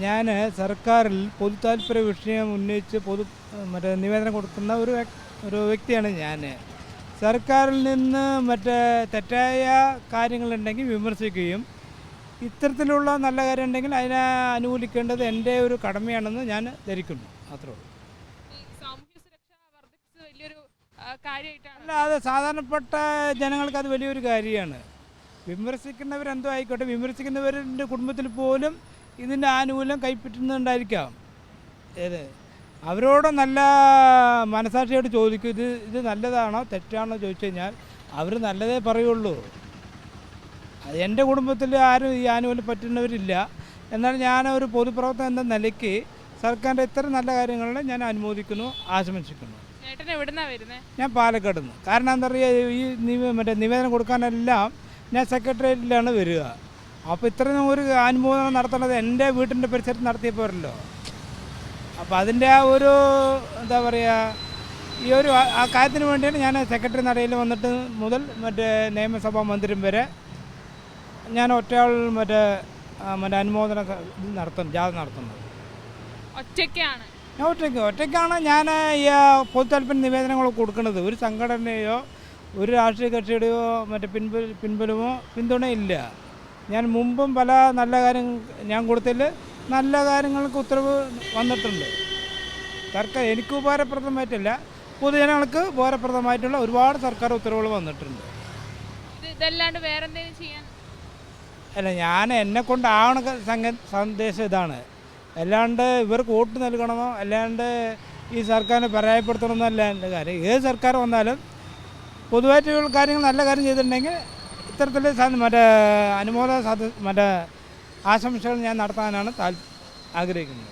ഞാൻ സർക്കാരിൽ പൊതു താല്പര്യ വിഷയം ഉന്നയിച്ച് നിവേദനം കൊടുക്കുന്ന ഒരു വ്യക്തിയാണ് ഞാൻ. സർക്കാരിൽ നിന്ന് തെറ്റായ കാര്യങ്ങളുണ്ടെങ്കിൽ വിമർശിക്കുകയും ഇത്തരത്തിലുള്ള നല്ല കാര്യം ഉണ്ടെങ്കിൽ അതിനെ അനുകൂലിക്കേണ്ടത് എൻ്റെ ഒരു കടമയാണെന്ന് ഞാൻ ധരിക്കുന്നു. അത്രേ ഉള്ളൂ. അല്ലാതെ സാധാരണപ്പെട്ട ജനങ്ങൾക്ക് അത് വലിയൊരു കാര്യമാണ്. വിമർശിക്കുന്നവരെന്തോ ആയിക്കോട്ടെ, വിമർശിക്കുന്നവരുടെ കുടുംബത്തിൽ പോലും ഇതിൻ്റെ ആനുകൂല്യം കൈപ്പറ്റുന്നുണ്ടായിരിക്കാം. അവരോട് നല്ല മനസാക്ഷിയോട് ചോദിക്കും, ഇത് നല്ലതാണോ തെറ്റാണോ ചോദിച്ചു കഴിഞ്ഞാൽ അവർ നല്ലതേ പറയുള്ളൂ. അത് എൻ്റെ കുടുംബത്തിൽ ആരും ഈ ആനുകൂല്യം പറ്റുന്നവരില്ല. എന്നാൽ ഞാൻ ഒരു പൊതുപ്രവർത്തകൻ എന്ന നിലയ്ക്ക് സർക്കാരിൻ്റെ ഇത്തരം നല്ല കാര്യങ്ങളെ ഞാൻ അനുമോദിക്കുന്നു, ആശംസിക്കുന്നു. ഞാൻ പാലക്കാട് നിന്ന്. കാരണം എന്താ പറയുക, ഈ നിവേദനം കൊടുക്കാനെല്ലാം ഞാൻ സെക്രട്ടേറിയറ്റിലാണ് വരിക. അപ്പോൾ ഇത്രയും ഒരു അനുമോദനം നടത്തേണ്ടത് എൻ്റെ വീട്ടിൻ്റെ പരിസരത്ത് നടത്തിയപ്പോഴല്ലോ. അപ്പോൾ അതിൻ്റെ ആ ഒരു എന്താ പറയുക, ഈ ഒരു ആ കാര്യത്തിന് വേണ്ടിയാണ് ഞാൻ സെക്രട്ടറി നടയിൽ വന്നിട്ട് മുതൽ നിയമസഭാ മന്ദിരം വരെ ഞാൻ ഒറ്റയാൾ അനുമോദന ജാഥ നടത്തുന്നത്. ഒറ്റയ്ക്കാണ് ഞാൻ ഈ പൊതു താല്പര്യ നിവേദനങ്ങൾ കൊടുക്കുന്നത്. ഒരു സംഘടനയോ ഒരു രാഷ്ട്രീയ കക്ഷിയുടെയോ പിൻബലമോ പിന്തുണയില്ല. ഞാൻ മുമ്പും പല നല്ല കാര്യങ്ങൾ ഞാൻ കൊടുത്തതിൽ നല്ല കാര്യങ്ങൾക്ക് ഉത്തരവ് വന്നിട്ടുണ്ട്. സർക്കാർ എനിക്ക് ഉപകാരപ്രദമായിട്ടില്ല, പൊതുജനങ്ങൾക്ക് ഉപകാരപ്രദമായിട്ടുള്ള ഒരുപാട് സർക്കാർ ഉത്തരവുകൾ വന്നിട്ടുണ്ട്. ഇതല്ലാണ്ട് വേറെ എന്തെങ്കിലും ചെയ്യാൻ അല്ല, ഞാൻ എന്നെ കൊണ്ടാവണ സന്ദേശം ഇതാണ്. അല്ലാണ്ട് ഇവർക്ക് വോട്ട് നൽകണമോ അല്ലാണ്ട് ഈ സർക്കാരിനെ പരാജയപ്പെടുത്തണമെന്നല്ല എൻ്റെ കാര്യം. ഏത് സർക്കാർ വന്നാലും പൊതുവായിട്ടുള്ള കാര്യങ്ങൾ നല്ല കാര്യം ചെയ്തിട്ടുണ്ടെങ്കിൽ ഇത്തരത്തിൽ അനുമോദന ആശംസകൾ ഞാൻ നടത്താനാണ് ആഗ്രഹിക്കുന്നത്.